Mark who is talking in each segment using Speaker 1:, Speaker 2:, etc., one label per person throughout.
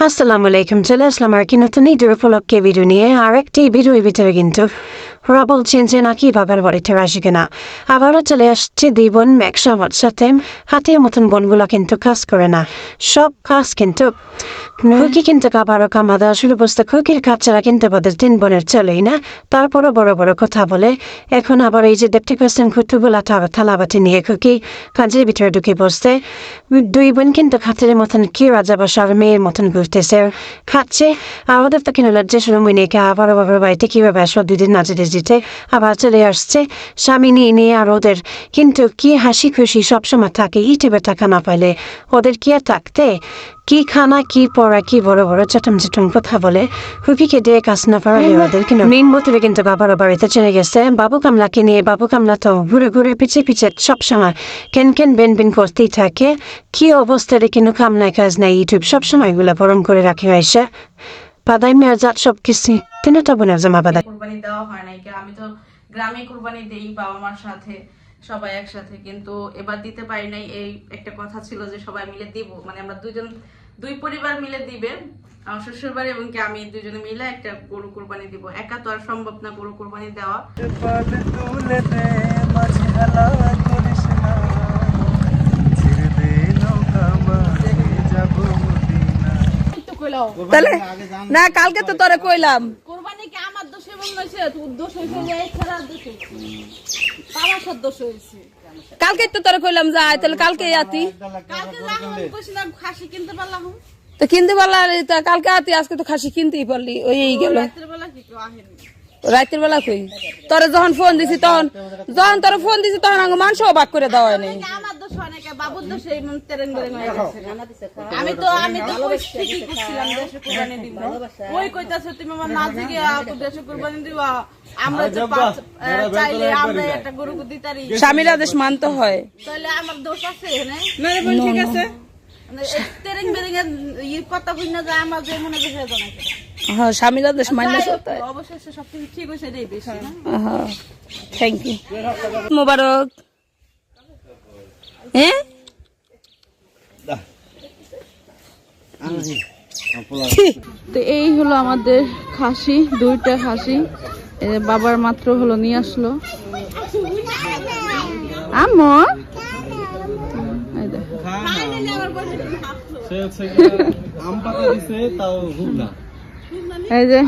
Speaker 1: আসসালামু আলাইকুম, চলে আসলাম আর কি নতুন ঈদের উপলক্ষে ভিডিও নিয়ে। আর একটি ভিডিওর ভিতরে কিন্তু ওরা বলছেন যে নাকি বাবার বাড়িতে আসে কিনা। আবারও চলে আসছে দুই বোন একসাথে সাথে। হাতের মতন বোনগুলো কিন্তু কাজ করে না, সব কাজ কিন্তু খুকি কিন্তু আবারও কামাদা শুরু বসতে। খুকির কাজ ছাড়া কিন্তু আমাদের তিন বোনের চলেই না। তারপরও বড় বড় কথা বলে। এখন আবার এই যে দেখতে পাচ্ছেন কুতুগুলা থালাবাটি নিয়ে খুকি কাজের ভিতরে ঢুকে বসতে। দুই বোন কিন্তু খাতের মতন কি রাজা বসার মেয়ের মতন ঘুরতেছে, খাচ্ছে। আর ওদের তো কিনা লজ্জা শুরু মেয়েকে আবার বাবার বাড়িতে কীভাবে আসলো 2 দিন নাচে দিতে আবার চলে আসছে স্বামী নিয়ে। আর ওদের কিন্তু কি হাসি খুশি সবসময় থাকে। ইউটিউবে টাকা না পাইলে ওদের কি আর থাকতে, কি খানা কি পড়া কি বড় বড় চটম কথা বলে। খুকিকে দিয়ে কাজ না পারলে ওদের কিন্তু মেন মোটিভে কিন্তু বাবার বাড়িতে চলে গেছে বাবু কামলাকে নিয়ে। বাবু কামলা তো ঘুরে ঘুরে পিছিয়ে সবসময় কেন বেন করতেই থাকে। কি অবস্থায় কিন্তু কামলায় কাজ নাই, ইউটিউব সবসময় এগুলো বরণ করে রাখে আইসা বাদাই মেয়ের জাত সব কিছু তিনটা বোনের জমা বাদাই।
Speaker 2: কুরবানি দেওয়া হয় নাই, আমি তো গ্রামে কুরবানি দেই বাবা মার সাথে সবাই একসাথে, কিন্তু এবার দিতে পারি নাই। এই একটা কথা ছিল যে সবাই মিলে দিব, মানে আমরা দুই পরিবার মিলে দিবে, আমার শ্বশুর বাড়ি এবং কি আমি দুজনে মিলে একটা গরু কুরবানি দিব। একা তো আর সম্ভব না গরু কুরবানি দেওয়া।
Speaker 3: তাহলে না কালকে তো তোরে কইলাম
Speaker 2: কুরবানি কি আমার দোষে মনে হইছে? তোর দোষ হইছে যে এই ছাড়া দোষ হইছে, বাবার সাথে দোষ হইছে।
Speaker 3: কালকে তো তোরে কইলাম যা, তাহলে কালকে আতি।
Speaker 2: কালকে যখন কইছিলাম খাসি কিনতে পারলাম
Speaker 3: তো কিনতে পারলা কালকে আতি, আজকে তো খাসি কিনতেই পারলি। ওই গেল
Speaker 2: রাতের বেলা কি কেউ আহেনি।
Speaker 3: রাতের বেলা কই তোরে যখন ফোন দিছি তখন আগে মাংস ভাগ করে দেওয়া হয় নাই।
Speaker 2: আমার দোষ অনেক, বাবুর দোষ এই মন তেরেন বেরেন হয়ে গেছে। আমি তো ঠিকই করছিলাম দেশে কুরবানি দিব। ওই কইতাছে তুমি আমার না জিগে দেশে কুরবানি দিবা, আমরা যে চাইলে আমরা একটা গরু দিতারি।
Speaker 3: স্বামীর আদেশ মানতে হয়,
Speaker 2: তাহলে আমার দোষ আছে না?
Speaker 3: ঠিক আছে।
Speaker 2: তেরেন বেরেন এর কথা কই না যায়, আমার যে মনে বেশি জানা কি।
Speaker 3: হ্যাঁ, স্বামীর আদেশ মানলে সত্য।
Speaker 2: অবশ্যই সবকিছু ঠিক হইছে রে বেশি না।
Speaker 3: হ্যাঁ, থ্যাংক ইউ। মোবারক। হ্যাঁ
Speaker 2: তো এই হলো আমাদের খাসি, 2টা খাসি বাবার মাত্র হলো নিয়ে আসলো। আম্মু এই যে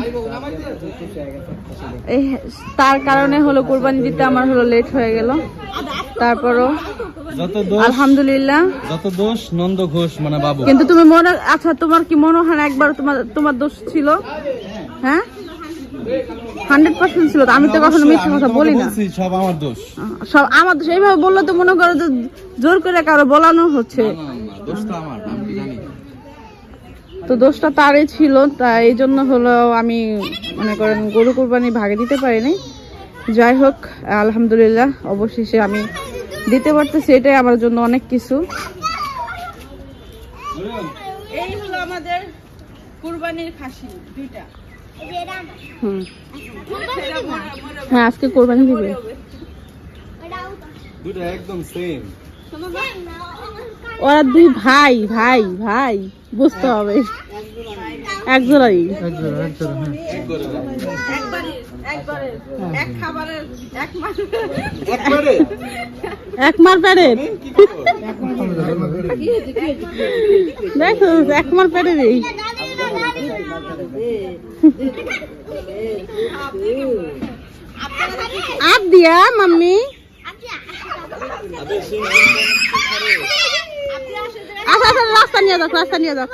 Speaker 2: তার কারণে হলো কুরবানি দিতে আমার হলো লেট হয়ে গেল। তারপরও আলহামদুলিল্লাহ।
Speaker 4: যত দোষ নন্দ ঘোষ মানে বাবু।
Speaker 2: কিন্তু তুমি মনে, আচ্ছা তোমার কি মনে হয় একবার তোমার দোষ ছিল? হ্যাঁ 100% ছিল। আমি তো কখনো মিথ্যা কথা বলি না।
Speaker 4: সব আমার দোষ,
Speaker 2: সব আমার দোষ। এইভাবে বললে তো মনে করো যে জোর করে কারো বলানো হচ্ছে।
Speaker 4: দোষটা আমার, আমি কি জানি।
Speaker 2: তো দোষটা তারই ছিল, তাই এই জন্য হলো আমি মনে করেন গরু কুরবানি ভাগে দিতে পারিনি। যাই হোক আলহামদুলিল্লাহ, অবশেষে আমি দিতে পারতেছি, এটাই আমার জন্য অনেক কিছু। এই হলো আমাদের কুরবানির খাসি 2টা। হ্যাঁ আজকে কোরবানি দিবে।
Speaker 4: দুটো একদম সেম।
Speaker 2: ওরা 2 ভাই ভাই ভাই, বুঝতে হবে। এক জোড়াই, এক মার পেটের। দেখো এক মার পেটের। आप दिया मम्मी? अच्छा रास्ता नहीं आता, रास्ता नहीं आता।